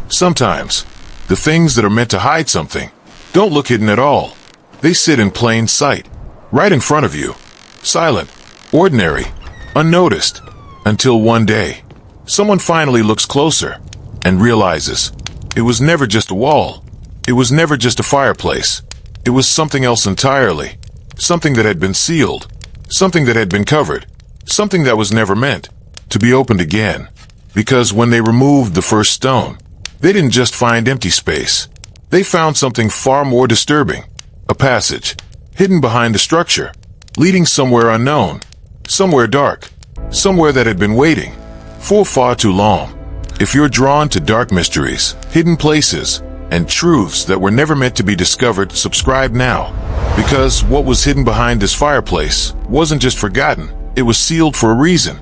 Sometimes, the things that are meant to hide something don't look hidden at all. They sit in plain sight, right in front of you, silent, ordinary, unnoticed, until one day, someone finally looks closer and realizes it was never just a wall. It was never just a fireplace. It was something else entirely. Something that had been sealed. Something that had been covered. Something that was never meant to be opened again. Because when they removed the first stone, they didn't just find empty space. They found something far more disturbing. A passage, hidden behind the structure, leading somewhere unknown, somewhere dark, somewhere that had been waiting for far too long. If you're drawn to dark mysteries, hidden places, and truths that were never meant to be discovered, subscribe now. Because what was hidden behind this fireplace wasn't just forgotten, it was sealed for a reason.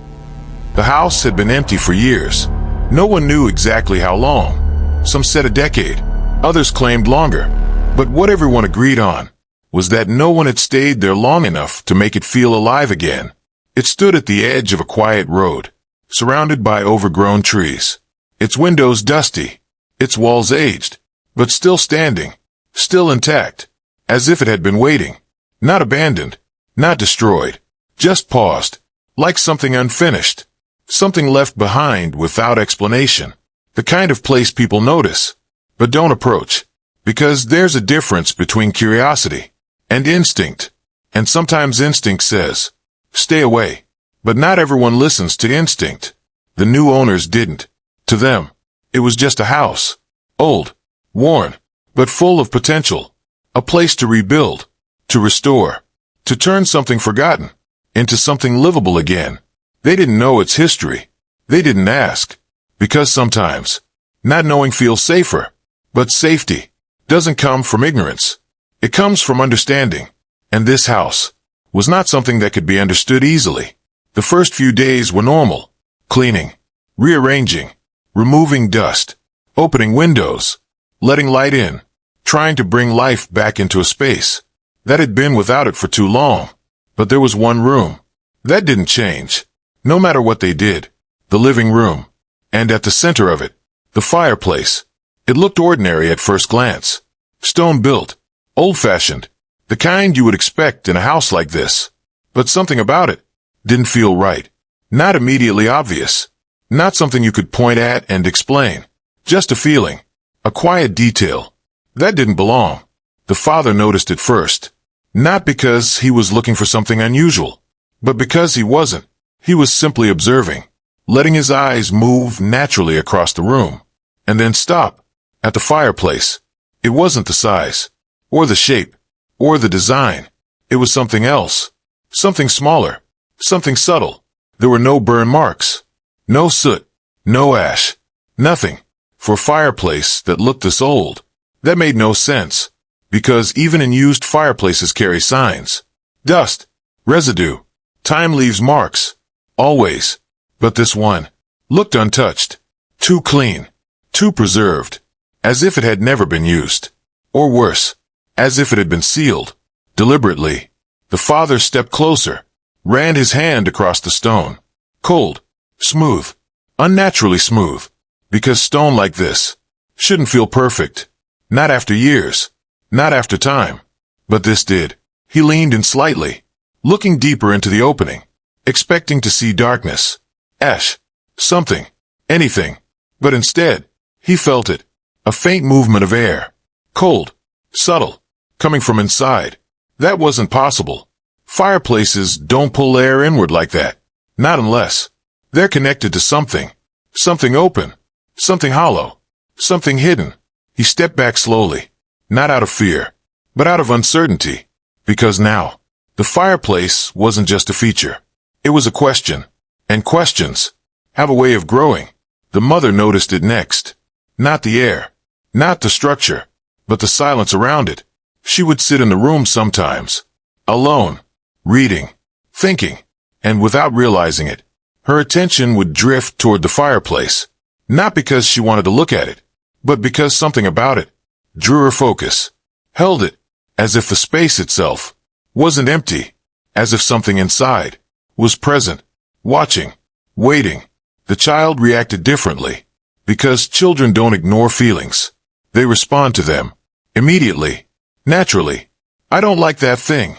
The house had been empty for years. No one knew exactly how long. Some said a decade, others claimed longer. But what everyone agreed on was that no one had stayed there long enough to make it feel alive again. It stood at the edge of a quiet road, surrounded by overgrown trees. Its windows dusty, its walls aged, but still standing, still intact, as if it had been waiting. Not abandoned, not destroyed, just paused, like something unfinished, something left behind without explanation. The kind of place people notice, but don't approach. Because there's a difference between curiosity and instinct. And sometimes instinct says, stay away. But not everyone listens to instinct. The new owners didn't. To them, it was just a house. Old, worn, but full of potential. A place to rebuild, to restore, to turn something forgotten into something livable again. They didn't know its history. They didn't ask. Because sometimes, not knowing feels safer. But safety doesn't come from ignorance. It comes from understanding. And this house was not something that could be understood easily. The first few days were normal. Cleaning, rearranging, removing dust, opening windows, letting light in, trying to bring life back into a space that had been without it for too long. But there was one room that didn't change, no matter what they did. The living room. And at the center of it, the fireplace. It looked ordinary at first glance. Stone-built, old-fashioned, the kind you would expect in a house like this. But something about it didn't feel right. Not immediately obvious. Not something you could point at and explain. Just a feeling. A quiet detail. That didn't belong. The father noticed it first. Not because he was looking for something unusual, but because he wasn't. He was simply observing, letting his eyes move naturally across the room, and then stop. At the fireplace, it wasn't the size, or the shape, or the design. It was something else. Something smaller. Something subtle. There were no burn marks. No soot. No ash. Nothing. For a fireplace that looked this old, that made no sense. Because even in used fireplaces carry signs. Dust. Residue. Time leaves marks. Always. But this one looked untouched. Too clean. Too preserved. As if it had never been used. Or worse, as if it had been sealed. Deliberately, the father stepped closer, ran his hand across the stone. Cold, smooth, unnaturally smooth. Because stone like this shouldn't feel perfect. Not after years, not after time. But this did. He leaned in slightly, looking deeper into the opening, expecting to see darkness, ash, something, anything. But instead, he felt it. A faint movement of air. Cold. Subtle. Coming from inside. That wasn't possible. Fireplaces don't pull air inward like that. Not unless they're connected to something. Something open. Something hollow. Something hidden. He stepped back slowly. Not out of fear, but out of uncertainty. Because now, the fireplace wasn't just a feature. It was a question. And questions have a way of growing. The mother noticed it next. Not the air. Not the structure, but the silence around it. She would sit in the room sometimes, alone, reading, thinking, and without realizing it, her attention would drift toward the fireplace. Not because she wanted to look at it, but because something about it drew her focus, held it, as if the space itself wasn't empty, as if something inside was present, watching, waiting. The child reacted differently. Because children don't ignore feelings. They respond to them. Immediately. Naturally. "I don't like that thing,"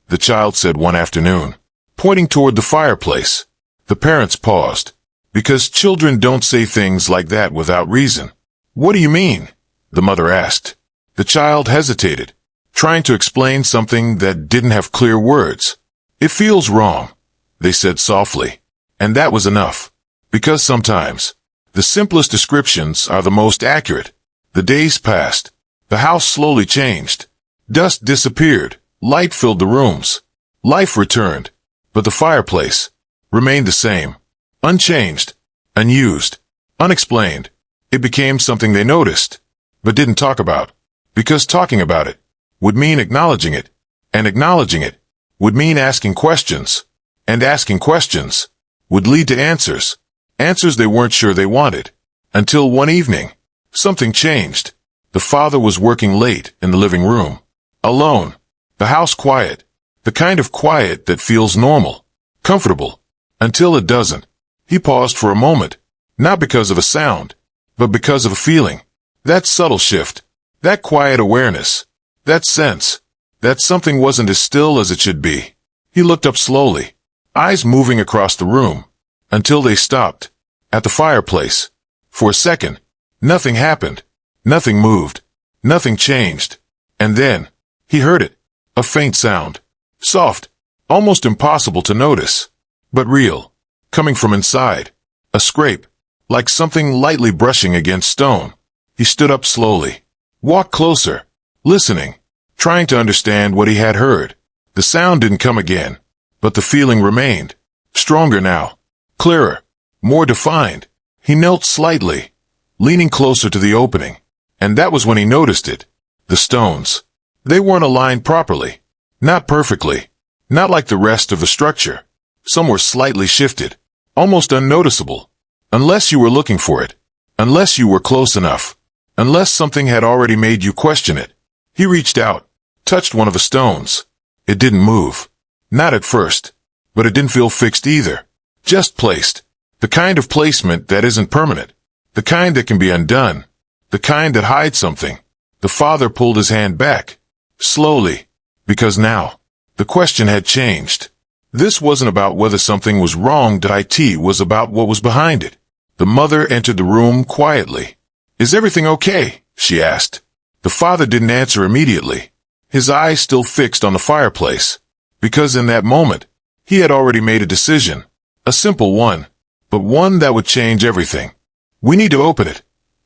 the child said one afternoon, pointing toward the fireplace. The parents paused. Because children don't say things like that without reason. "What do you mean?" the mother asked. The child hesitated, trying to explain something that didn't have clear words. "It feels wrong," they said softly. And that was enough. Because sometimes, the simplest descriptions are the most accurate. The days passed. The house slowly changed. Dust disappeared. Light filled the rooms. Life returned. But the fireplace remained the same. Unchanged. Unused. Unexplained. It became something they noticed, but didn't talk about. Because talking about it would mean acknowledging it. And acknowledging it would mean asking questions. And asking questions would lead to answers. Answers they weren't sure they wanted. Until one evening, something changed. The father was working late in the living room. Alone. The house quiet. The kind of quiet that feels normal. Comfortable. Until it doesn't. He paused for a moment. Not because of a sound, but because of a feeling. That subtle shift. That quiet awareness. That sense. That something wasn't as still as it should be. He looked up slowly. Eyes moving across the room. Until they stopped. At the fireplace. For a second. Nothing happened. Nothing moved. Nothing changed. And then, he heard it. A faint sound. Soft. Almost impossible to notice. But real. Coming from inside. A scrape. Like something lightly brushing against stone. He stood up slowly. Walked closer. Listening. Trying to understand what he had heard. The sound didn't come again. But the feeling remained. Stronger now. Clearer. More defined. He knelt slightly. Leaning closer to the opening. And that was when he noticed it. The stones. They weren't aligned properly. Not perfectly. Not like the rest of the structure. Some were slightly shifted. Almost unnoticeable. Unless you were looking for it. Unless you were close enough. Unless something had already made you question it. He reached out. Touched one of the stones. It didn't move. Not at first. But it didn't feel fixed either. Just placed. The kind of placement that isn't permanent. The kind that can be undone. The kind that hides something. The father pulled his hand back. Slowly. Because now, the question had changed. This wasn't about whether something was wrong. It was about what was behind it. The mother entered the room quietly. "Is everything okay?" she asked. The father didn't answer immediately. His eyes still fixed on the fireplace. Because in that moment, he had already made a decision. A simple one. But one that would change everything. "We need to open it,"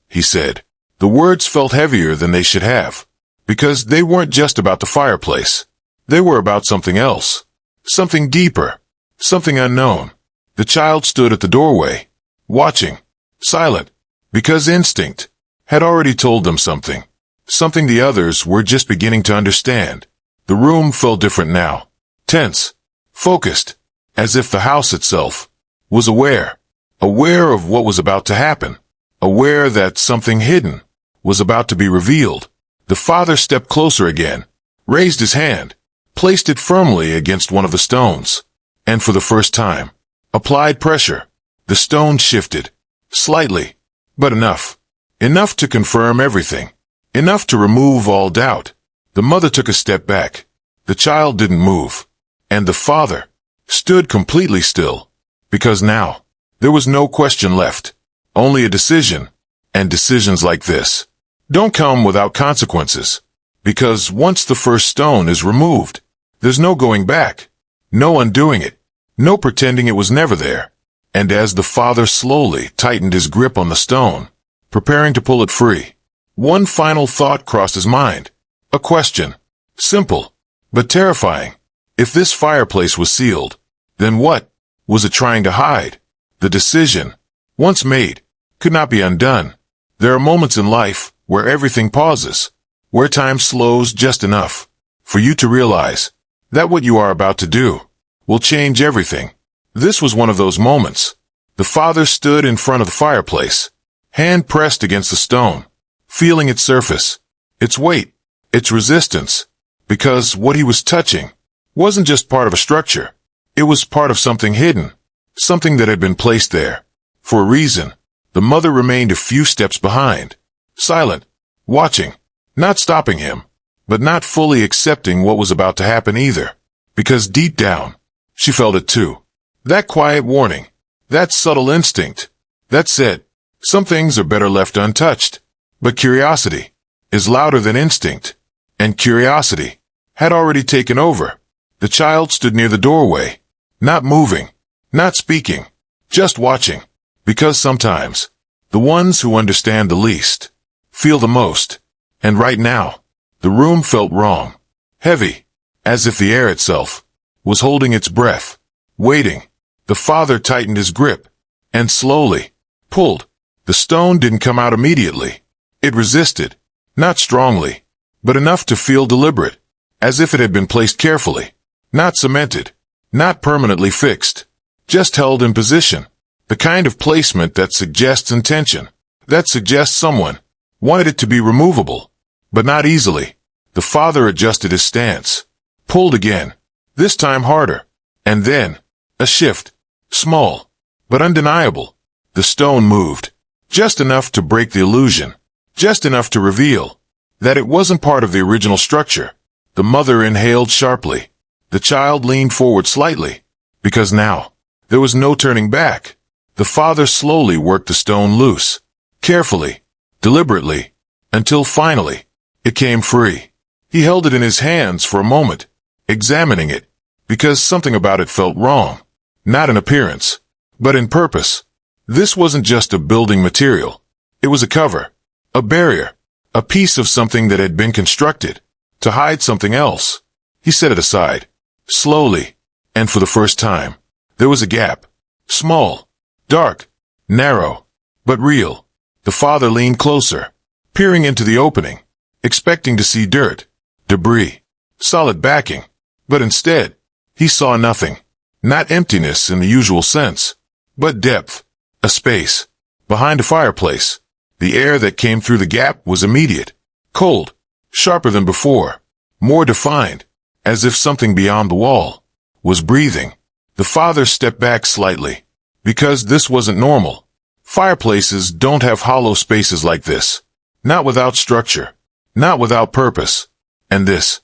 he said. The words felt heavier than they should have. Because they weren't just about the fireplace. They were about something else. Something deeper. Something unknown. The child stood at the doorway. Watching. Silent. Because instinct had already told them something. Something the others were just beginning to understand. The room felt different now. Tense. Focused. As if the house itself was aware. Aware of what was about to happen. Aware that something hidden was about to be revealed. The father stepped closer again, raised his hand, placed it firmly against one of the stones, and for the first time, applied pressure. The stone shifted, slightly, but enough. Enough to confirm everything. Enough to remove all doubt. The mother took a step back. The child didn't move. And the father stood completely still. Because now, there was no question left. Only a decision. And decisions like this don't come without consequences. Because once the first stone is removed, there's no going back. No undoing it. No pretending it was never there. And as the father slowly tightened his grip on the stone, preparing to pull it free, one final thought crossed his mind. A question. Simple, but terrifying. If this fireplace was sealed, then what was it trying to hide? The decision, once made, could not be undone. There are moments in life where everything pauses, where time slows just enough for you to realize that what you are about to do will change everything. This was one of those moments. The father stood in front of the fireplace, hand pressed against the stone, feeling its surface, its weight, its resistance, because what he was touching wasn't just part of a structure. It was part of something hidden, something that had been placed there for a reason. The mother remained a few steps behind, silent, watching, not stopping him, but not fully accepting what was about to happen either, because deep down, she felt it too. That quiet warning, that subtle instinct, that said, some things are better left untouched. But curiosity is louder than instinct, and curiosity had already taken over. The child stood near the doorway, not moving, not speaking, just watching, because sometimes the ones who understand the least feel the most. And right now, the room felt wrong, heavy, as if the air itself was holding its breath, waiting. The father tightened his grip and slowly pulled. The stone didn't come out immediately. It resisted, not strongly, but enough to feel deliberate, as if it had been placed carefully, not cemented, not permanently fixed, just held in position. The kind of placement that suggests intention, that suggests someone wanted it to be removable, but not easily. The father adjusted his stance, pulled again, this time harder, and then, a shift, small, but undeniable. The stone moved, just enough to break the illusion, just enough to reveal that it wasn't part of the original structure. The mother inhaled sharply. The child leaned forward slightly, because now there was no turning back. The father slowly worked the stone loose, carefully, deliberately, until finally it came free. He held it in his hands for a moment, examining it, because something about it felt wrong, not in appearance, but in purpose. This wasn't just a building material. It was a cover, a barrier, a piece of something that had been constructed to hide something else. He set it aside, slowly, and for the first time, there was a gap. Small, dark, narrow, but real. The father leaned closer, peering into the opening, expecting to see dirt, debris, solid backing. But instead, he saw nothing. Not emptiness in the usual sense, but depth, a space, behind a fireplace. The air that came through the gap was immediate, cold, sharper than before, more defined, as if something beyond the wall was breathing. The father stepped back slightly, because this wasn't normal. Fireplaces don't have hollow spaces like this, not without structure, not without purpose. And this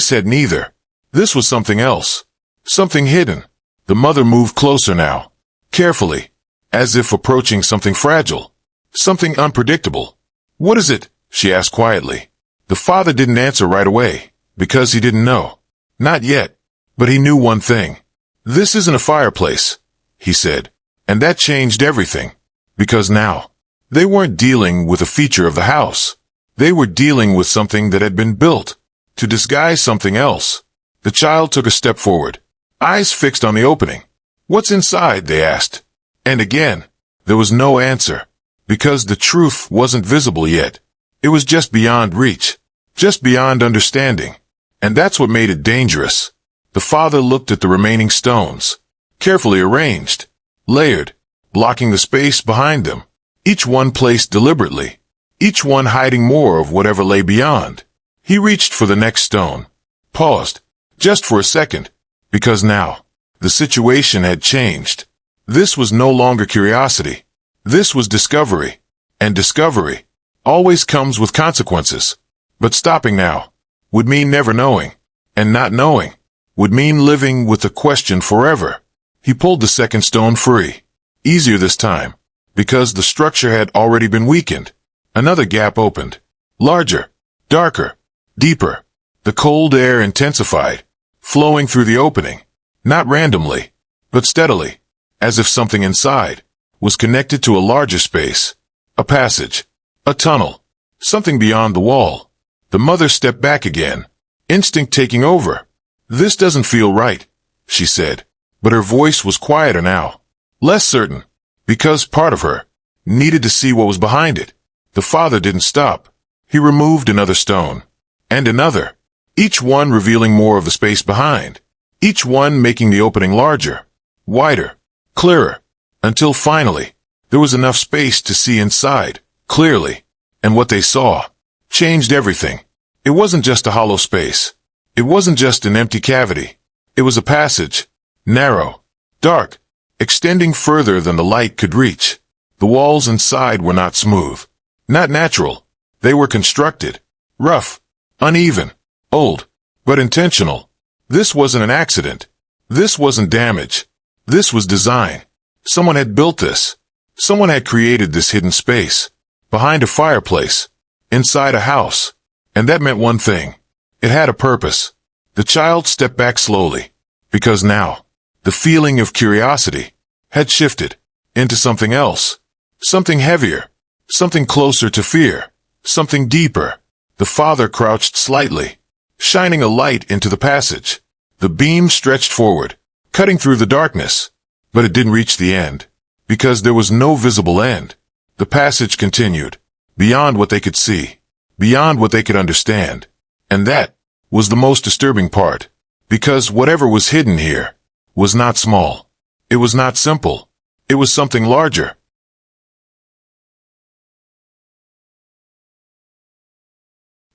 had neither. This was something else, something hidden. The mother moved closer now, carefully, as if approaching something fragile, something unpredictable. "What is it?" she asked quietly. The father didn't answer right away, because he didn't know. Not yet, but he knew one thing. "This isn't a fireplace," he said, and that changed everything, because now, they weren't dealing with a feature of the house. They were dealing with something that had been built to disguise something else. The child took a step forward, eyes fixed on the opening. "What's inside?" they asked. And again, there was no answer, because the truth wasn't visible yet. It was just beyond reach, just beyond understanding. And that's what made it dangerous. The father looked at the remaining stones, carefully arranged, layered, blocking the space behind them, each one placed deliberately, each one hiding more of whatever lay beyond. He reached for the next stone, paused, just for a second, because now, the situation had changed. This was no longer curiosity. This was discovery. And discovery always comes with consequences. But stopping now would mean never knowing. And not knowing would mean living with the question forever. He pulled the second stone free. Easier this time, because the structure had already been weakened. Another gap opened. Larger, darker, deeper. The cold air intensified, flowing through the opening. Not randomly, but steadily, as if something inside was connected to a larger space. A passage, a tunnel, something beyond the wall. The mother stepped back again, instinct taking over. "This doesn't feel right," she said, but her voice was quieter now, less certain, because part of her needed to see what was behind it. The father didn't stop. He removed another stone, and another, each one revealing more of the space behind, each one making the opening larger, wider, clearer, until finally, there was enough space to see inside, clearly. And what they saw changed everything. It wasn't just a hollow space. It wasn't just an empty cavity. It was a passage, narrow, dark, extending further than the light could reach. The walls inside were not smooth, not natural. They were constructed, rough, uneven, old, but intentional. This wasn't an accident. This wasn't damage. This was design. Someone had built this. Someone had created this hidden space, behind a fireplace, inside a house. And that meant one thing. It had a purpose. The child stepped back slowly, because now, the feeling of curiosity had shifted into something else, something heavier, something closer to fear, something deeper. The father crouched slightly, shining a light into the passage. The beam stretched forward, cutting through the darkness, but it didn't reach the end, because there was no visible end. The passage continued, beyond what they could see, beyond what they could understand. And that was the most disturbing part, because whatever was hidden here was not small. It was not simple. It was something larger.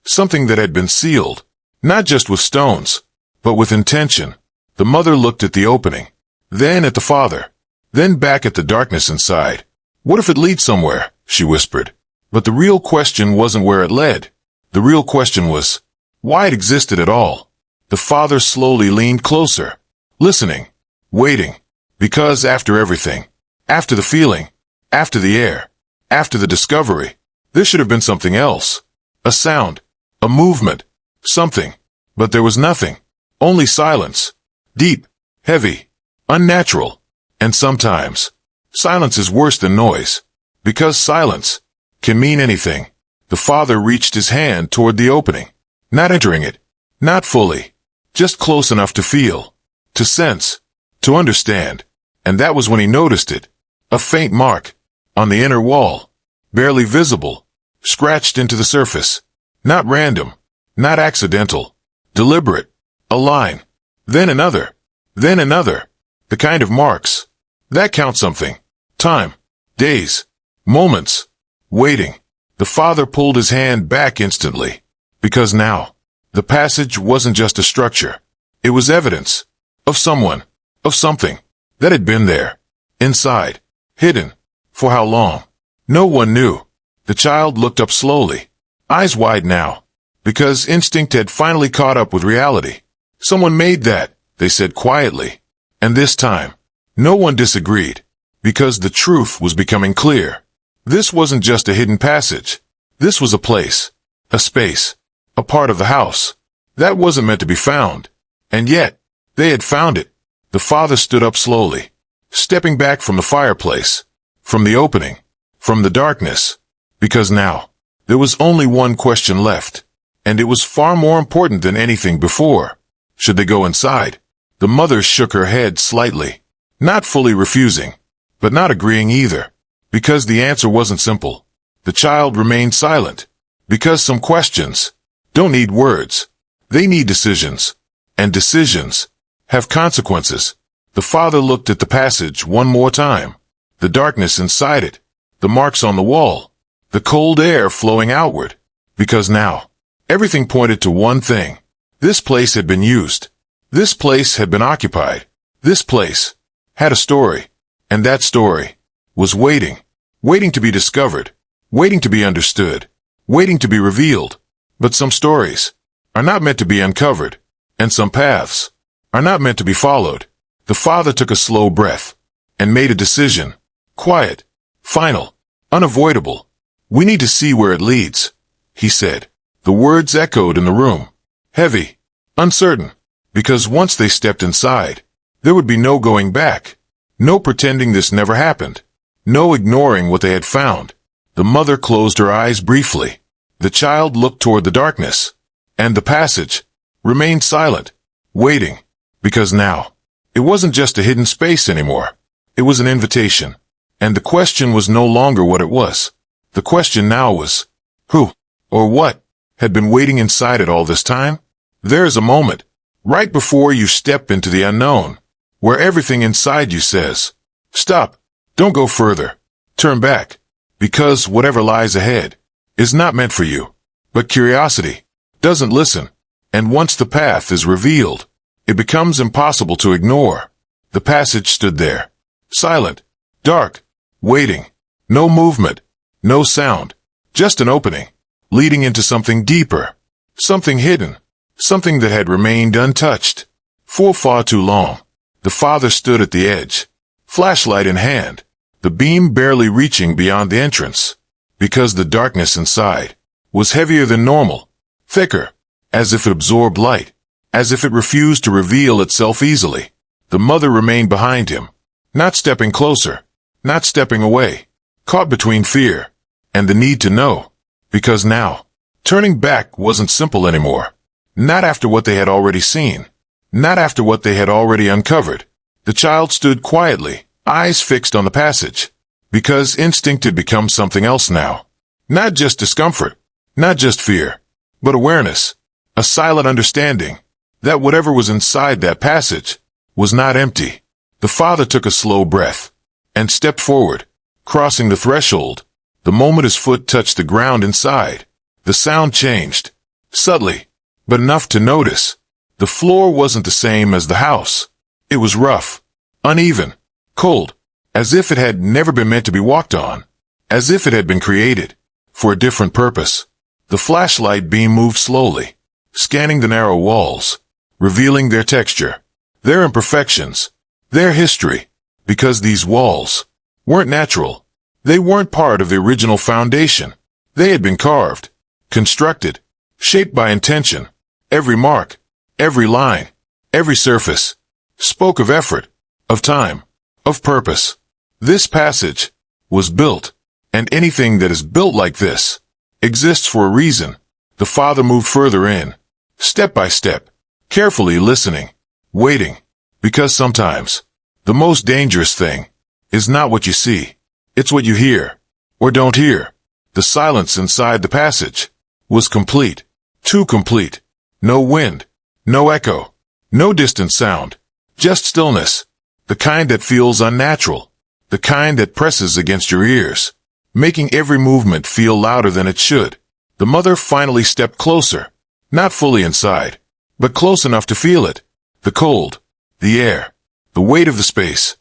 Something that had been sealed, not just with stones, but with intention. The mother looked at the opening, then at the father, then back at the darkness inside. What if it leads somewhere? She whispered. But the real question wasn't where it led. The real question was why it existed at all. The father slowly leaned closer, listening, waiting, because after everything, after the feeling, after the air, after the discovery, there should have been something else. A sound, a movement, something. But there was nothing. Only silence. Deep, heavy, unnatural. And sometimes, silence is worse than noise. Because silence can mean anything. The father reached his hand toward the opening, not entering it, not fully, just close enough to feel, to sense, to understand. And that was when he noticed it. A faint mark on the inner wall, barely visible, scratched into the surface. Not random, not accidental, deliberate. A line, then another, then another. The kind of marks that count something. Time, days, moments, waiting. The father pulled his hand back instantly, because now, the passage wasn't just a structure. It was evidence of someone, of something that had been there, inside, hidden. For how long? No one knew. The child looked up slowly, eyes wide now, because instinct had finally caught up with reality. Someone made that, they said quietly. And this time, no one disagreed, because the truth was becoming clear. This wasn't just a hidden passage. This was a place, a space, a part of the house that wasn't meant to be found. And yet, they had found it. The father stood up slowly, stepping back from the fireplace, from the opening, from the darkness, because now, there was only one question left, and it was far more important than anything before. Should they go inside? The mother shook her head slightly, not fully refusing, but not agreeing either, because the answer wasn't simple. The child remained silent, because some questions don't need words. They need decisions, and decisions have consequences. The father looked at the passage one more time, the darkness inside it, the marks on the wall, the cold air flowing outward, because now, everything pointed to one thing. This place had been used. This place had been occupied. This place had a story. And that story was waiting. Waiting to be discovered. Waiting to be understood. Waiting to be revealed. But some stories are not meant to be uncovered. And some paths are not meant to be followed. The father took a slow breath and made a decision. Quiet. Final. Unavoidable. We need to see where it leads, he said. The words echoed in the room. Heavy, uncertain, because once they stepped inside, there would be no going back, no pretending this never happened, no ignoring what they had found. The mother closed her eyes briefly. The child looked toward the darkness, and the passage remained silent, waiting, because now, it wasn't just a hidden space anymore. It was an invitation, and the question was no longer what it was. The question now was, who, or what, had been waiting inside it all this time? There is a moment, right before you step into the unknown, where everything inside you says, stop, don't go further, turn back, because whatever lies ahead is not meant for you. But curiosity doesn't listen, and once the path is revealed, it becomes impossible to ignore. The passage stood there, silent, dark, waiting, No movement, no sound, just an opening, leading into something deeper, something hidden, something that had remained untouched. For far too long, the father stood at the edge, flashlight in hand, the beam barely reaching beyond the entrance, because the darkness inside was heavier than normal, thicker, as if it absorbed light, as if it refused to reveal itself easily. The mother remained behind him, not stepping closer, not stepping away, caught between fear and the need to know, because now, turning back wasn't simple anymore. Not after what they had already seen, not after what they had already uncovered. The child stood quietly, eyes fixed on the passage, because instinct had become something else now. Not just discomfort, not just fear, but awareness, a silent understanding that whatever was inside that passage was not empty. The father took a slow breath and stepped forward, crossing the threshold. The moment his foot touched the ground inside, the sound changed, subtly, but enough to notice. The floor wasn't the same as the house. It was rough, uneven, cold, as if it had never been meant to be walked on, as if it had been created for a different purpose. The flashlight beam moved slowly, scanning the narrow walls, revealing their texture, their imperfections, their history, because these walls weren't natural. They weren't part of the original foundation. They had been carved, constructed, shaped by intention. Every mark, every line, every surface spoke of effort, of time, of purpose. This passage was built, and anything that is built like this exists for a reason. The father moved further in, step by step, carefully listening, waiting, because sometimes the most dangerous thing is not what you see, it's what you hear, or don't hear. The silence inside the passage was complete, too complete. No wind, no echo, no distant sound, just stillness, the kind that feels unnatural, the kind that presses against your ears, making every movement feel louder than it should. The mother finally stepped closer, not fully inside, but close enough to feel it, the cold, the air, the weight of the space.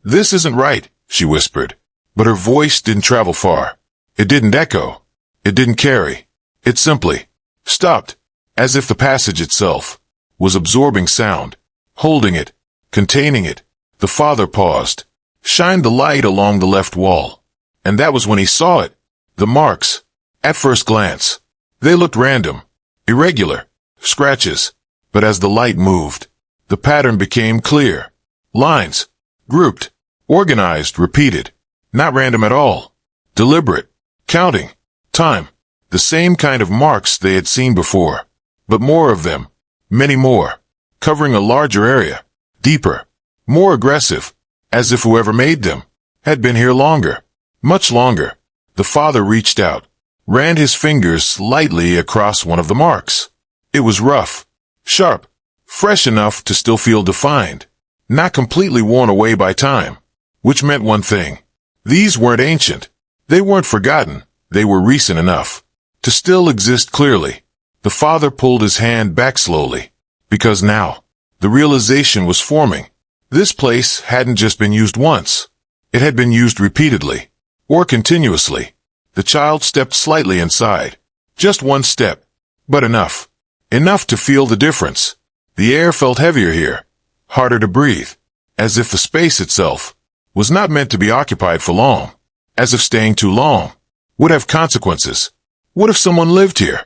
"This isn't right," she whispered, but her voice didn't travel far. It didn't echo. It didn't carry. It simply stopped, as if the passage itself was absorbing sound, holding it, containing it. The father paused, shined the light along the left wall, and that was when he saw it. The marks, at first glance, they looked random, irregular, scratches, but as the light moved, the pattern became clear. Lines, grouped, organized, repeated, not random at all, deliberate, counting, time, the same kind of marks they had seen before. But more of them, many more, covering a larger area, deeper, more aggressive, as if whoever made them had been here longer, much longer. The father reached out, ran his fingers lightly across one of the marks. It was rough, sharp, fresh enough to still feel defined, not completely worn away by time, which meant one thing. These weren't ancient. They weren't forgotten. They were recent enough to still exist clearly. The father pulled his hand back slowly, because now the realization was forming. This place hadn't just been used once. It had been used repeatedly, or continuously. The child stepped slightly inside, just one step, but enough. Enough to feel the difference. The air felt heavier here, harder to breathe, as if the space itself was not meant to be occupied for long, as if staying too long would have consequences. What if someone lived here?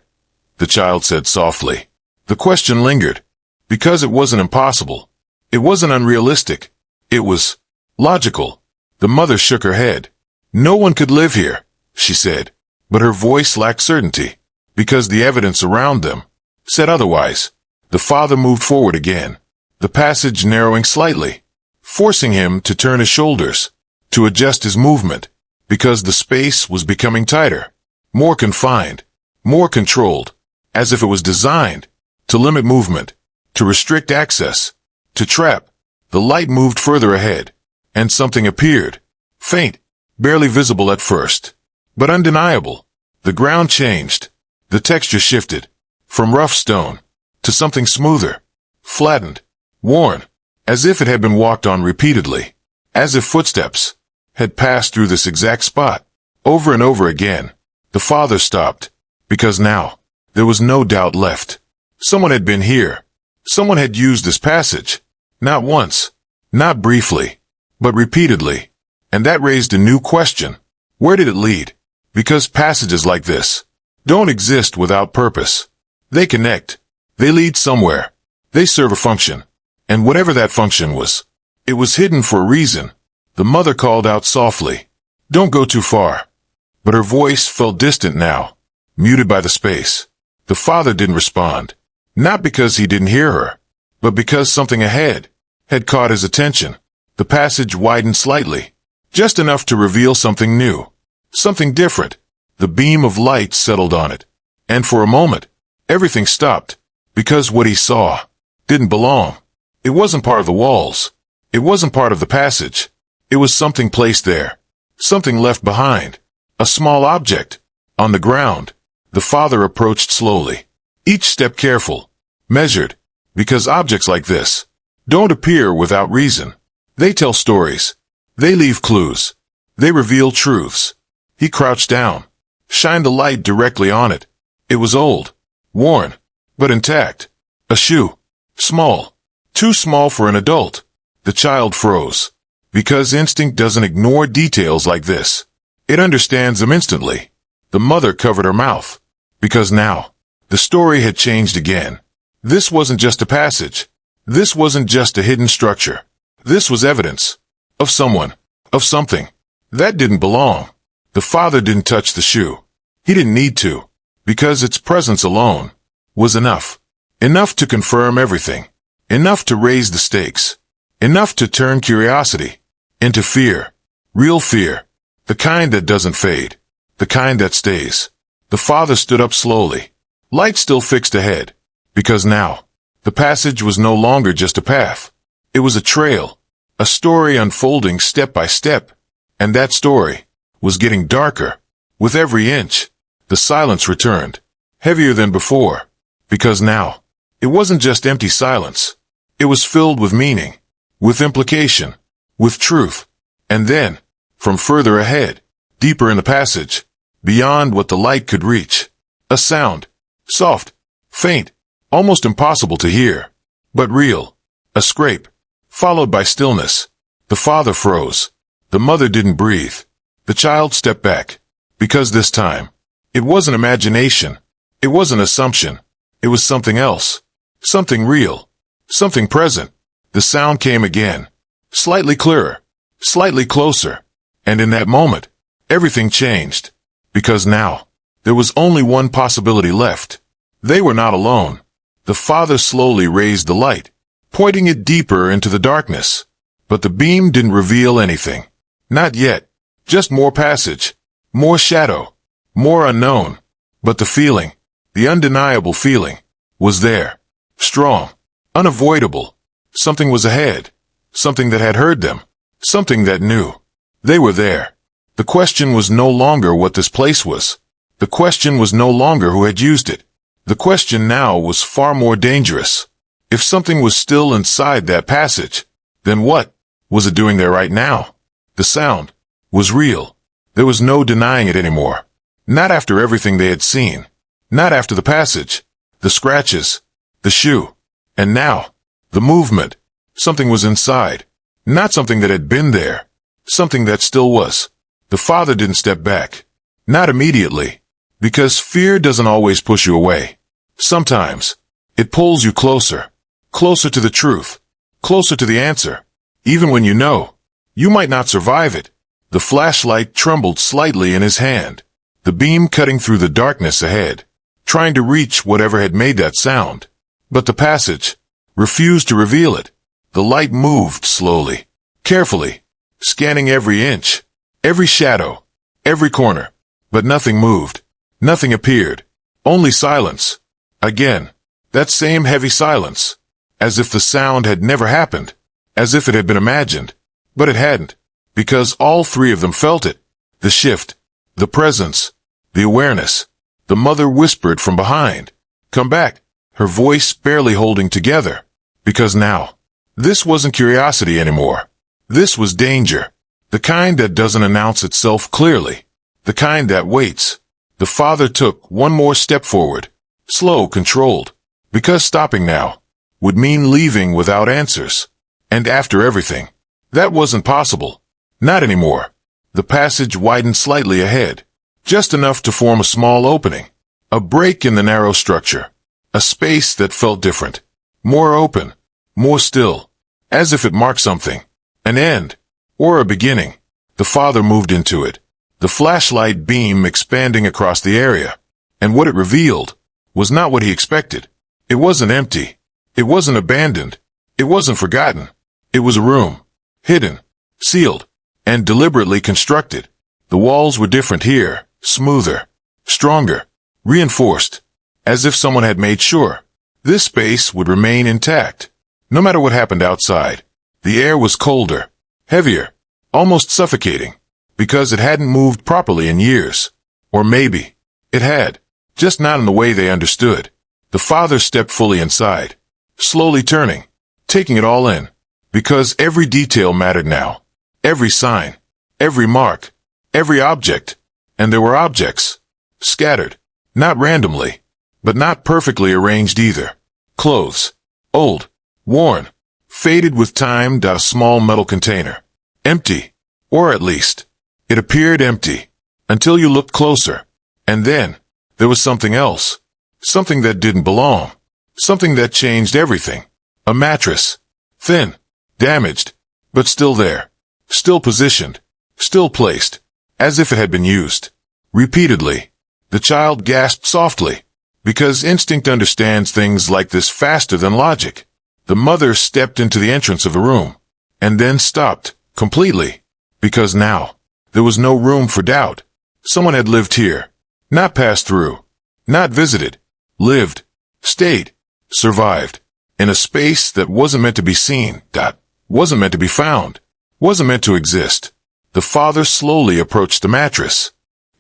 The child said softly. The question lingered, because it wasn't impossible. It wasn't unrealistic. It was logical. The mother shook her head. No one could live here, she said, but her voice lacked certainty, because the evidence around them said otherwise. The father moved forward again, the passage narrowing slightly, forcing him to turn his shoulders, to adjust his movement, because the space was becoming tighter, more confined, more controlled, as if it was designed to limit movement, to restrict access, to trap. The light moved further ahead, and something appeared, faint, barely visible at first, but undeniable. The ground changed. The texture shifted, from rough stone to something smoother, flattened, worn, as if it had been walked on repeatedly, as if footsteps had passed through this exact spot. Over and over again. The father stopped, because now, there was no doubt left. Someone had been here. Someone had used this passage. Not once, not briefly, but repeatedly. And that raised a new question. Where did it lead? Because passages like this don't exist without purpose. They connect. They lead somewhere. They serve a function. And whatever that function was, it was hidden for a reason. The mother called out softly, "Don't go too far." But her voice felt distant now, muted by the space. The father didn't respond. Not because he didn't hear her, but because something ahead had caught his attention. The passage widened slightly, just enough to reveal something new, something different. The beam of light settled on it, and for a moment, everything stopped, because what he saw didn't belong. It wasn't part of the walls. It wasn't part of the passage. It was something placed there, something left behind, a small object, on the ground. The father approached slowly, each step careful, measured, because objects like this don't appear without reason. They tell stories. They leave clues. They reveal truths. He crouched down, shined the light directly on it. It was old, worn, but intact. A shoe. Small. Too small for an adult. The child froze. Because instinct doesn't ignore details like this. It understands them instantly. The mother covered her mouth. Because now, the story had changed again. This wasn't just a passage. This wasn't just a hidden structure. This was evidence. Of someone. Of something. That didn't belong. The father didn't touch the shoe. He didn't need to. Because its presence alone was enough. Enough to confirm everything. Enough to raise the stakes. Enough to turn curiosity into fear. Real fear. The kind that doesn't fade. The kind that stays. The father stood up slowly. Light still fixed ahead. Because now, the passage was no longer just a path. It was a trail. A story unfolding step by step. And that story was getting darker. With every inch, the silence returned. Heavier than before. Because now, it wasn't just empty silence. It was filled with meaning. With implication. With truth. And then, from further ahead, deeper in the passage, beyond what the light could reach, a sound. Soft. Faint. Almost impossible to hear. But real. A scrape. Followed by stillness. The father froze. The mother didn't breathe. The child stepped back. Because this time, it wasn't imagination. It wasn't assumption. It was something else. Something real. Something present. The sound came again. Slightly clearer. Slightly closer. And in that moment, everything changed. Because now, there was only one possibility left. They were not alone. The father slowly raised the light, pointing it deeper into the darkness. But the beam didn't reveal anything. Not yet. Just more passage. More shadow. More unknown. But the feeling, the undeniable feeling, was there. Strong. Unavoidable. Something was ahead. Something that had heard them. Something that knew. They were there. The question was no longer what this place was. The question was no longer who had used it. The question now was far more dangerous. If something was still inside that passage, then what was it doing there right now? The sound was real. There was no denying it anymore. Not after everything they had seen. Not after the passage. The scratches. The shoe. And now, the movement. Something was inside. Not something that had been there. Something that still was. The father didn't step back. Not immediately. Because fear doesn't always push you away. Sometimes, it pulls you closer. Closer to the truth. Closer to the answer. Even when you know, you might not survive it. The flashlight trembled slightly in his hand. The beam cutting through the darkness ahead. Trying to reach whatever had made that sound. But the passage refused to reveal it. The light moved slowly. Carefully. Scanning every inch. Every shadow. Every corner. But nothing moved. Nothing appeared. Only silence. Again. That same heavy silence. As if the sound had never happened. As if it had been imagined. But it hadn't. Because all three of them felt it. The shift. The presence. The awareness. The mother whispered from behind. Come back. Her voice barely holding together. Because now, this wasn't curiosity anymore. This was danger. The kind that doesn't announce itself clearly. the kind that waits. The father took one more step forward, slow, controlled, because stopping now would mean leaving without answers. And after everything, that wasn't possible. Not anymore. The passage widened slightly ahead, just enough to form a small opening, a break in the narrow structure, a space that felt different, more open, more still, as if it marked something, an end, or a beginning. The father moved into it, the flashlight beam expanding across the area, and what it revealed was not what he expected. It wasn't empty. It wasn't abandoned. It wasn't forgotten. It was a room, hidden, sealed, and deliberately constructed. The walls were different here, smoother, stronger, reinforced, as if someone had made sure this space would remain intact. No matter what happened outside, the air was colder, heavier, almost suffocating, because it hadn't moved properly in years. Or maybe it had, just not in the way they understood. The father stepped fully inside, slowly turning, taking it all in, because every detail mattered now. Every sign, every mark, every object. And there were objects, scattered, not randomly, but not perfectly arranged either. Clothes, old, worn, faded with time. A small metal container, empty, or at least, it appeared empty, until you looked closer. And then, there was something else, something that didn't belong, something that changed everything. A mattress, thin, damaged, but still there, still positioned, still placed, as if it had been used. Repeatedly, the child gasped softly, because instinct understands things like this faster than logic. The mother stepped into the entrance of the room, and then stopped, completely, because now, there was no room for doubt. Someone had lived here, not passed through, not visited, lived, stayed, survived, in a space that wasn't meant to be seen, wasn't meant to be found, wasn't meant to exist. The father slowly approached the mattress,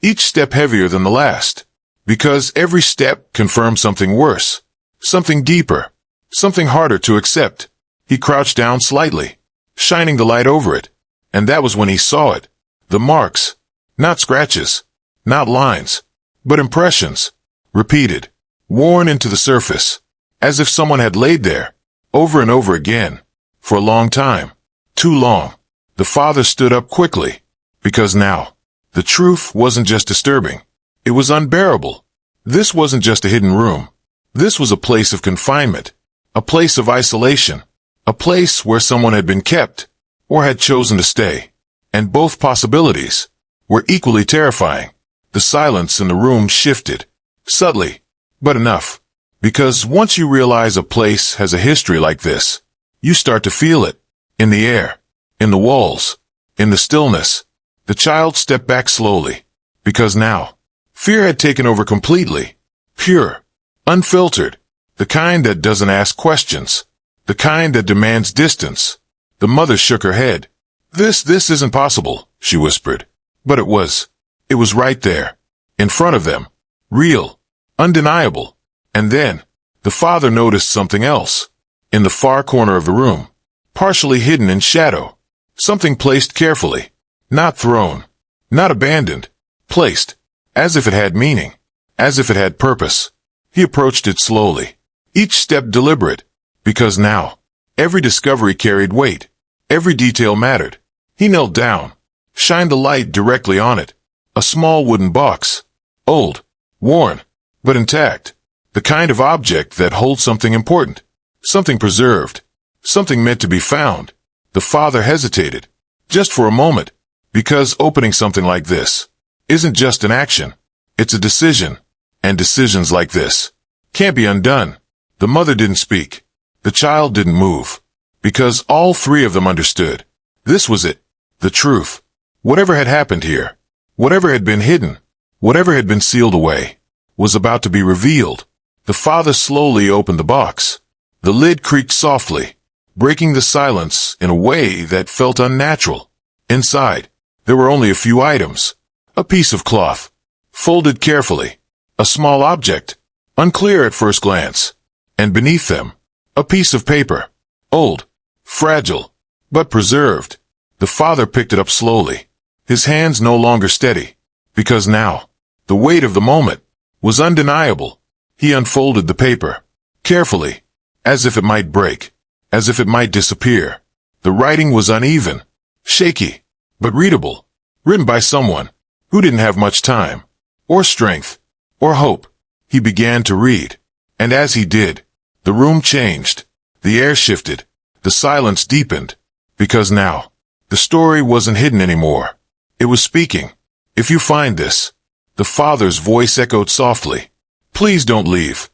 each step heavier than the last, because every step confirmed something worse, something deeper, something harder to accept. He crouched down slightly, shining the light over it, and that was when he saw it. The marks, not scratches, not lines, but impressions, repeated, worn into the surface, as if someone had laid there, over and over again, for a long time, too long. The father stood up quickly, because now, the truth wasn't just disturbing, it was unbearable. This wasn't just a hidden room. This was a place of confinement, a place of isolation, a place where someone had been kept, or had chosen to stay. And both possibilities were equally terrifying. The silence in the room shifted, subtly, but enough. Because once you realize a place has a history like this, you start to feel it, in the air, in the walls, in the stillness. The child stepped back slowly, because now, fear had taken over completely, pure, unfiltered, the kind that doesn't ask questions, the kind that demands distance. The mother shook her head. This isn't possible, she whispered. But it was. It was right there, in front of them, real, undeniable. And then, the father noticed something else. In the far corner of the room, partially hidden in shadow, something placed carefully, not thrown, not abandoned, placed, as if it had meaning, as if it had purpose. He approached it slowly, each step deliberate, because now, every discovery carried weight, every detail mattered. He knelt down, shined the light directly on it. A small wooden box, old, worn, but intact, the kind of object that holds something important, something preserved, something meant to be found. The father hesitated, just for a moment, because opening something like this isn't just an action, it's a decision, and decisions like this can't be undone. The mother didn't speak. The child didn't move, because all three of them understood. This was it, the truth. Whatever had happened here, whatever had been hidden, whatever had been sealed away, was about to be revealed. The father slowly opened the box. The lid creaked softly, breaking the silence in a way that felt unnatural. Inside, there were only a few items. A piece of cloth, folded carefully. A small object, unclear at first glance. And beneath them, a piece of paper. Old, fragile, but preserved. The father picked it up slowly, his hands no longer steady. Because now, the weight of the moment was undeniable. He unfolded the paper, carefully, as if it might break, as if it might disappear. The writing was uneven, shaky, but readable, written by someone who didn't have much time, or strength, or hope. He began to read, and as he did, the room changed, the air shifted, the silence deepened, because now, the story wasn't hidden anymore. It was speaking. If you find this, the father's voice echoed softly. Please don't leave.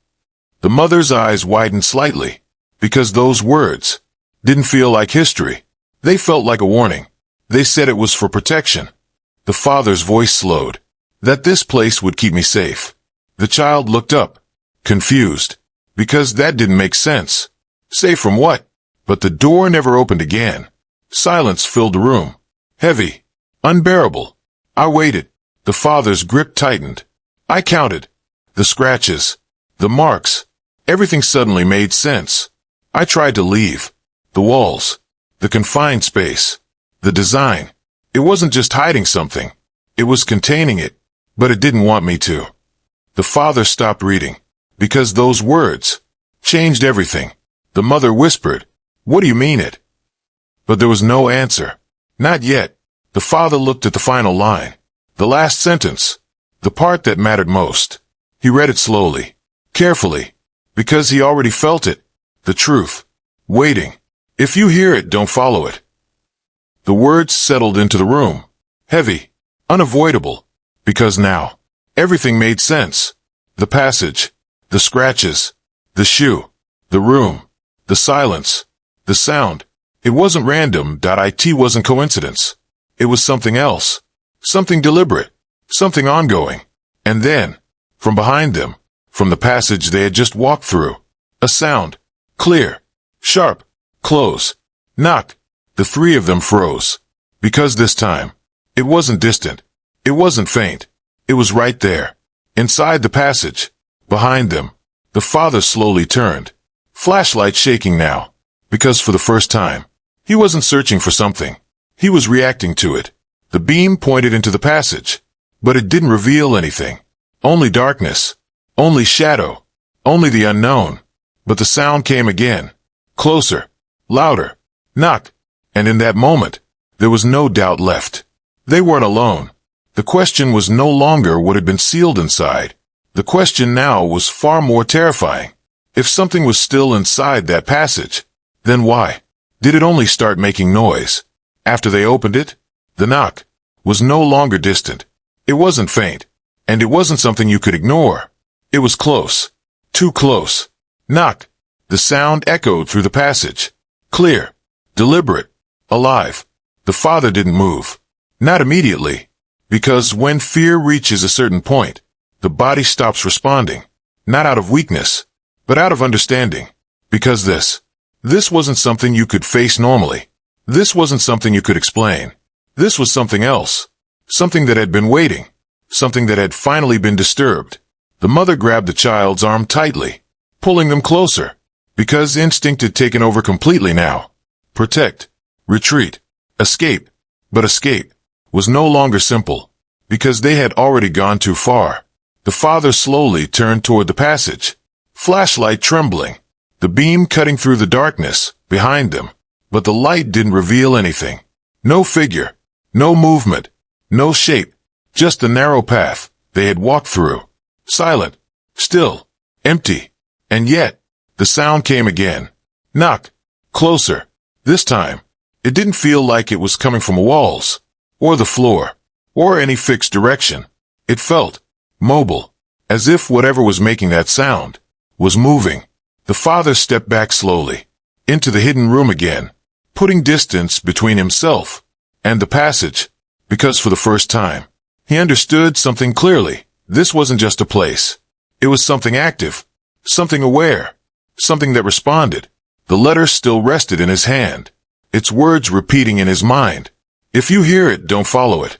The mother's eyes widened slightly, because those words didn't feel like history. They felt like a warning. They said it was for protection. The father's voice slowed. That this place would keep me safe. The child looked up, confused, because that didn't make sense. Safe from what? But the door never opened again. Silence filled the room. Heavy. Unbearable. I waited. The father's grip tightened. I counted. The scratches. The marks. Everything suddenly made sense. I tried to leave. The walls. The confined space. The design. It wasn't just hiding something. It was containing it. But it didn't want me to. The father stopped reading. Because those words changed everything. The mother whispered, "What do you mean it?" But there was no answer. Not yet. The father looked at the final line. The last sentence. The part that mattered most. He read it slowly. Carefully. Because he already felt it. The truth. Waiting. If you hear it, don't follow it. The words settled into the room. Heavy. Unavoidable. Because now, everything made sense. The passage. The scratches. The shoe. The room. The silence. The sound. It wasn't random. It wasn't coincidence. It was something else. Something deliberate. Something ongoing. And then, from behind them, from the passage they had just walked through, a sound. Clear. Sharp. Close. Knock. The three of them froze. Because this time, it wasn't distant. It wasn't faint. It was right there. Inside the passage. Behind them. The father slowly turned. Flashlight shaking now. Because for the first time, he wasn't searching for something. He was reacting to it. The beam pointed into the passage. But it didn't reveal anything. Only darkness. Only shadow. Only the unknown. But the sound came again. Closer. Louder. Knock. And in that moment, there was no doubt left. They weren't alone. The question was no longer what had been sealed inside. The question now was far more terrifying. If something was still inside that passage, then why did it only start making noise? After they opened it, the knock was no longer distant. It wasn't faint, and it wasn't something you could ignore. It was close. Too close. Knock. The sound echoed through the passage. Clear. Deliberate. Alive. The father didn't move. Not immediately. Because when fear reaches a certain point, the body stops responding. Not out of weakness, but out of understanding. Because this wasn't something you could face normally. This wasn't something you could explain. This was something else. Something that had been waiting. Something that had finally been disturbed. The mother grabbed the child's arm tightly, pulling them closer. Because instinct had taken over completely now. Protect. Retreat. Escape. But escape was no longer simple. Because they had already gone too far. The father slowly turned toward the passage. Flashlight trembling. The beam cutting through the darkness behind them. But the light didn't reveal anything. No figure. No movement. No shape. Just the narrow path they had walked through. Silent. Still. Empty. And yet, the sound came again. Knock. Closer. This time, it didn't feel like it was coming from walls, or the floor, or any fixed direction. It felt mobile, as if whatever was making that sound was moving. The father stepped back slowly, into the hidden room again, putting distance between himself and the passage, because for the first time, he understood something clearly. This wasn't just a place. It was something active, something aware, something that responded. The letter still rested in his hand, its words repeating in his mind. If you hear it, don't follow it.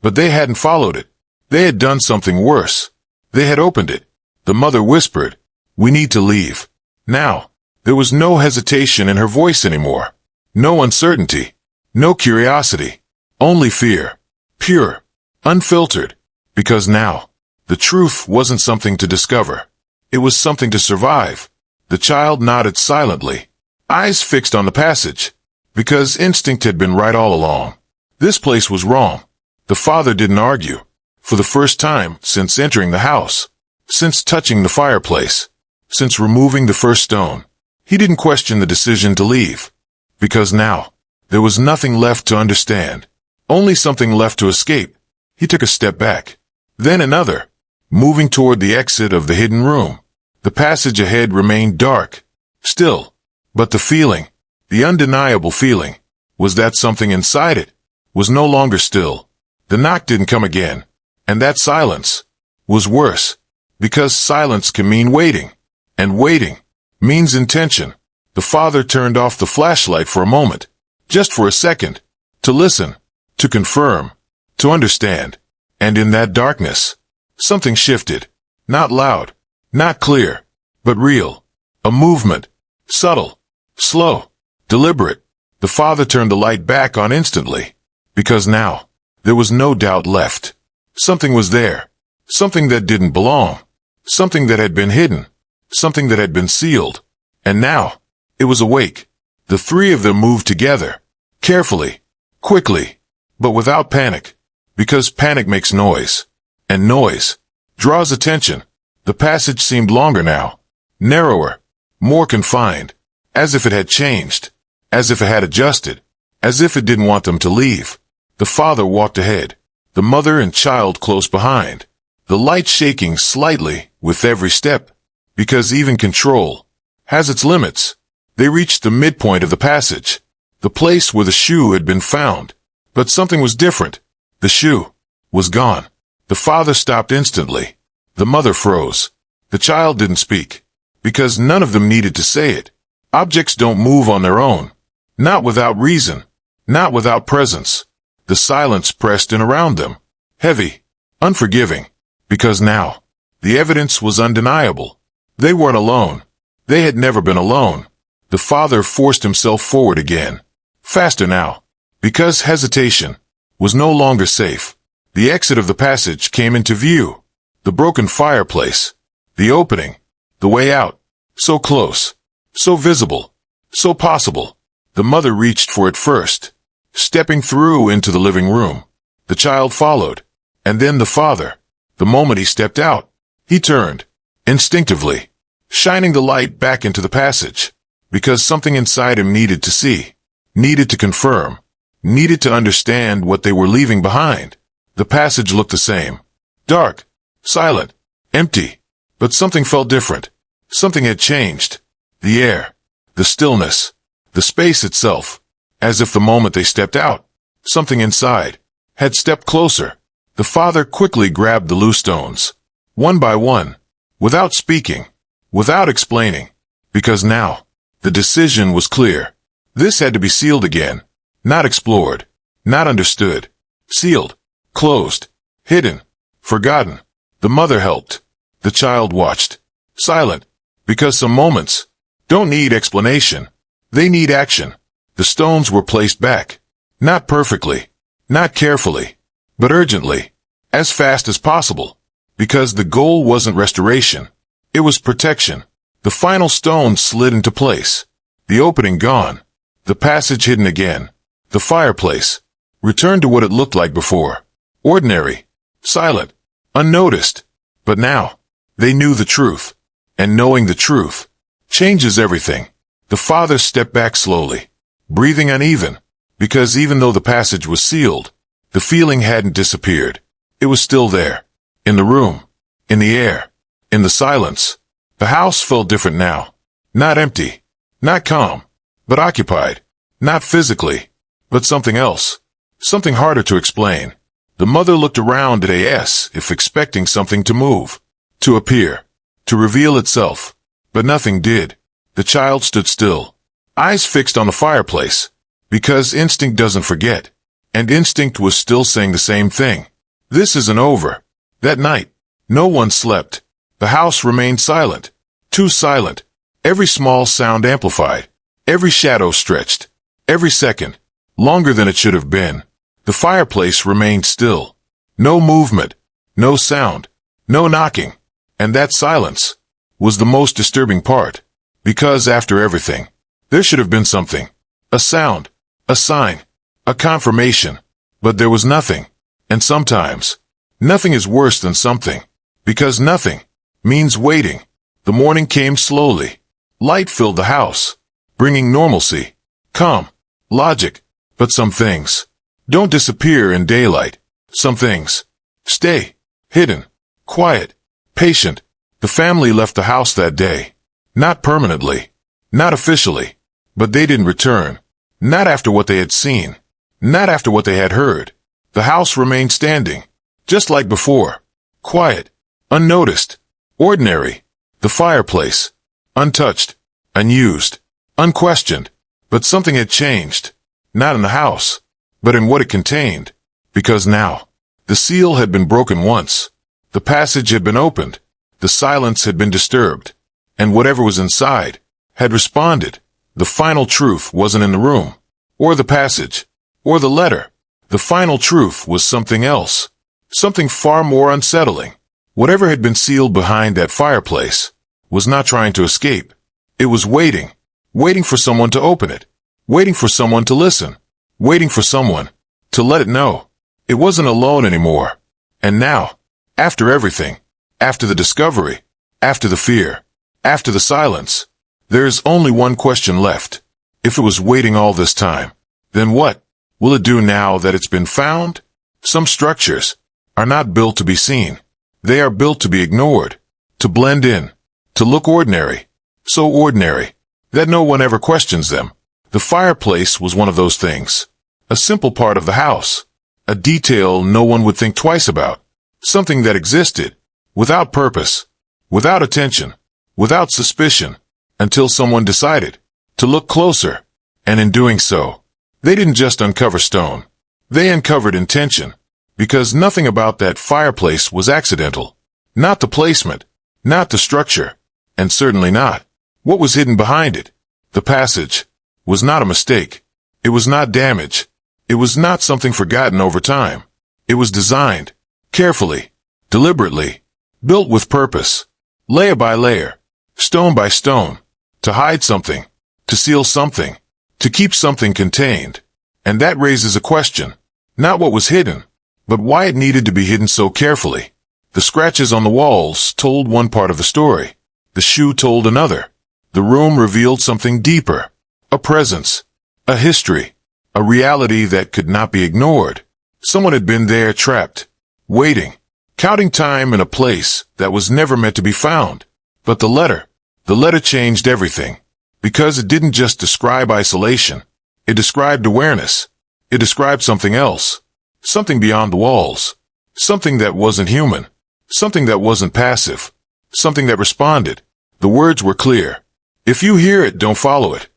But they hadn't followed it. They had done something worse. They had opened it. The mother whispered, "We need to leave. Now." There was no hesitation in her voice anymore. No uncertainty. No curiosity. Only fear. Pure. Unfiltered. Because now, the truth wasn't something to discover. It was something to survive. The child nodded silently, eyes fixed on the passage, because instinct had been right all along. This place was wrong. The father didn't argue. For the first time since entering the house, since touching the fireplace, since removing the first stone, he didn't question the decision to leave. Because now, there was nothing left to understand. Only something left to escape. He took a step back. Then another, moving toward the exit of the hidden room. The passage ahead remained dark, still, but the feeling, the undeniable feeling, was that something inside it was no longer still. The knock didn't come again, and that silence was worse, because silence can mean waiting, and waiting means intention. The father turned off the flashlight for a moment, just for a second, to listen, to confirm, to understand. And in that darkness, something shifted. Not loud, not clear, but real. A movement. Subtle. Slow. Deliberate. The father turned the light back on instantly. Because now, there was no doubt left. Something was there. Something that didn't belong. Something that had been hidden. Something that had been sealed. And now, it was awake. The three of them moved together. Carefully. Quickly. But without panic. Because panic makes noise. And noise draws attention. The passage seemed longer now. Narrower. More confined. As if it had changed. As if it had adjusted. As if it didn't want them to leave. The father walked ahead. The mother and child close behind. The light shaking slightly with every step. Because even control has its limits. They reached the midpoint of the passage. The place where the shoe had been found. But something was different. The shoe was gone. The father stopped instantly. The mother froze. The child didn't speak. Because none of them needed to say it. Objects don't move on their own. Not without reason. Not without presence. The silence pressed in around them. Heavy. Unforgiving. Because now, the evidence was undeniable. They weren't alone. They had never been alone. The father forced himself forward again. Faster now. Because hesitation was no longer safe. The exit of the passage came into view. The broken fireplace. The opening. The way out. So close. So visible. So possible. The mother reached for it first. Stepping through into the living room. The child followed. And then the father. The moment he stepped out, he turned. Instinctively. Shining the light back into the passage. Because something inside him needed to see. Needed to confirm. Needed to understand what they were leaving behind. The passage looked the same. Dark. Silent. Empty. But something felt different. Something had changed. The air. The stillness. The space itself. As if the moment they stepped out, something inside had stepped closer. The father quickly grabbed the loose stones. One by one. Without speaking. Without explaining. Because now, the decision was clear. This had to be sealed again. Not explored. Not understood. Sealed. Closed. Hidden. Forgotten. The mother helped. The child watched. Silent. Because some moments don't need explanation. They need action. The stones were placed back. Not perfectly. Not carefully. But urgently. As fast as possible. Because the goal wasn't restoration. It was protection. The final stone slid into place. The opening gone. The passage hidden again. The fireplace returned to what it looked like before. Ordinary. Silent. Unnoticed. But now, they knew the truth. And knowing the truth changes everything. The father stepped back slowly, breathing uneven, because even though the passage was sealed, the feeling hadn't disappeared. It was still there. In the room. In the air. In the silence. The house felt different now. Not empty. Not calm. But occupied. Not physically. But something else. Something harder to explain. The mother looked around at as if expecting something to move. To appear. To reveal itself. But nothing did. The child stood still. Eyes fixed on the fireplace. Because instinct doesn't forget. And instinct was still saying the same thing. This isn't over. That night, no one slept. The house remained silent. Too silent. Every small sound amplified. Every shadow stretched. Every second. Longer than it should have been. The fireplace remained still. No movement, no sound, no knocking. And that silence was the most disturbing part, because after everything, there should have been something. A sound, a sign, a confirmation. But there was nothing. And sometimes, nothing is worse than something, because nothing means waiting. The morning came slowly. Light filled the house, bringing normalcy, calm, logic. But some things don't disappear in daylight. Some things stay hidden, quiet, patient. The family left the house that day. Not permanently, not officially, but they didn't return. Not after what they had seen, not after what they had heard. The house remained standing, just like before. Quiet, unnoticed, ordinary. The fireplace, untouched, unused, unquestioned. But something had changed. Not in the house, but in what it contained. Because now, the seal had been broken once. The passage had been opened. The silence had been disturbed. And whatever was inside had responded. The final truth wasn't in the room, or the passage, or the letter. The final truth was something else. Something far more unsettling. Whatever had been sealed behind that fireplace was not trying to escape. It was waiting. Waiting for someone to open it. Waiting for someone to listen. Waiting for someone to let it know. It wasn't alone anymore. And now, after everything, after the discovery, after the fear, after the silence, there is only one question left. If it was waiting all this time, then what will it do now that it's been found? Some structures are not built to be seen. They are built to be ignored, to blend in, to look ordinary, so ordinary that no one ever questions them. The fireplace was one of those things. A simple part of the house. A detail no one would think twice about. Something that existed, without purpose, without attention, without suspicion, until someone decided to look closer. And in doing so, they didn't just uncover stone. They uncovered intention. Because nothing about that fireplace was accidental. Not the placement, not the structure, and certainly not what was hidden behind it. The passage was not a mistake. It was not damage. It was not something forgotten over time. It was designed, carefully, deliberately, built with purpose, layer by layer, stone by stone, to hide something, to seal something, to keep something contained. And that raises a question, not what was hidden, but why it needed to be hidden so carefully. The scratches on the walls told one part of the story. The shoe told another. The room revealed something deeper. A presence. A history. A reality that could not be ignored. Someone had been there trapped. Waiting. Counting time in a place that was never meant to be found. But the letter changed everything. Because it didn't just describe isolation. It described awareness. It described something else. Something beyond the walls. Something that wasn't human. Something that wasn't passive. Something that responded. The words were clear. If you hear it, don't follow it.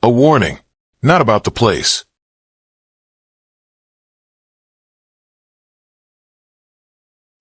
A warning. Not about the place,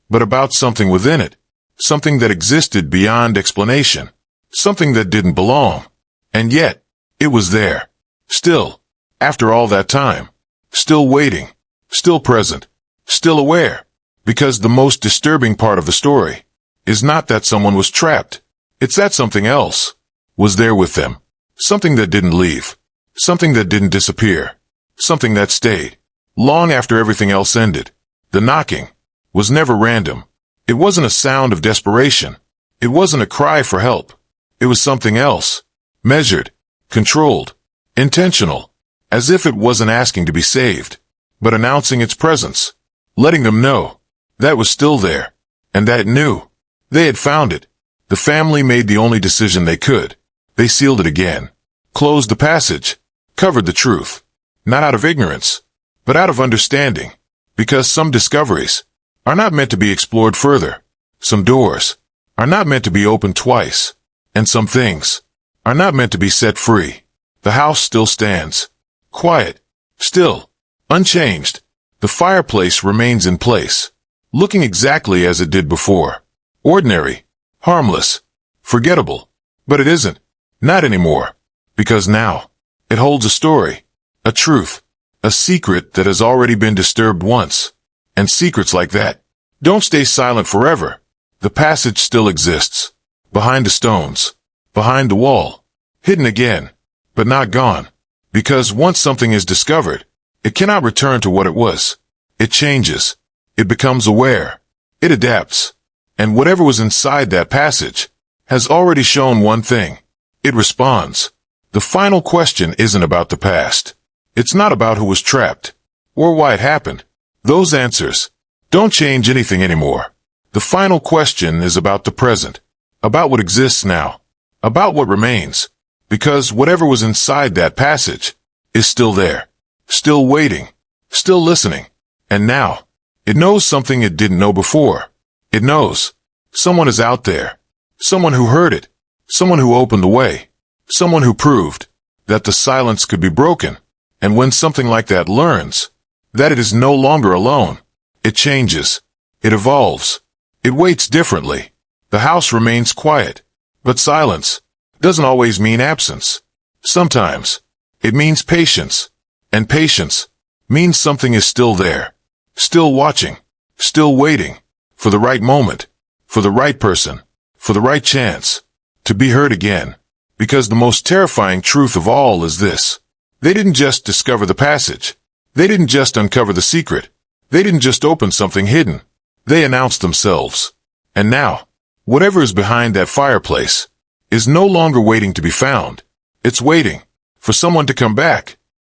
but about something within it. Something that existed beyond explanation. Something that didn't belong. And yet, it was there. Still, after all that time. Still waiting. Still present. Still aware. Because the most disturbing part of the story is not that someone was trapped. It's that something else was there with them. Something that didn't leave. Something that didn't disappear. Something that stayed. Long after everything else ended. The knocking was never random. It wasn't a sound of desperation. It wasn't a cry for help. It was something else. Measured. Controlled. Intentional. As if it wasn't asking to be saved, but announcing its presence. Letting them know that was still there. And that it knew. They had found it. The family made the only decision they could. They sealed it again. Closed the passage. Covered the truth. Not out of ignorance, but out of understanding. Because some discoveries are not meant to be explored further. Some doors are not meant to be opened twice. And some things are not meant to be set free. The house still stands. Quiet. Still. Unchanged. The fireplace remains in place. Looking exactly as it did before. Ordinary. Harmless. Forgettable. But it isn't. Not anymore. Because now, it holds a story. A truth. A secret that has already been disturbed once. And secrets like that don't stay silent forever. The passage still exists. Behind the stones. Behind the wall. Hidden again. But not gone. Because once something is discovered, it cannot return to what it was. It changes. It becomes aware. It adapts. And whatever was inside that passage has already shown one thing. It responds. The final question isn't about the past. It's not about who was trapped or why it happened. Those answers don't change anything anymore. The final question is about the present, about what exists now, about what remains, because whatever was inside that passage is still there, still waiting, still listening. And now, it knows something it didn't know before. It knows someone is out there, someone who heard it, someone who opened the way, someone who proved that the silence could be broken. And when something like that learns that it is no longer alone, it changes, it evolves, it waits differently. The house remains quiet, but silence doesn't always mean absence. Sometimes it means patience, and patience means something is still there, still watching, still waiting for the right moment, for the right person, for the right chance to be heard again. Because the most terrifying truth of all is this. They didn't just discover the passage. They didn't just uncover the secret. They didn't just open something hidden. They announced themselves. And now, whatever is behind that fireplace is no longer waiting to be found. It's waiting for someone to come back,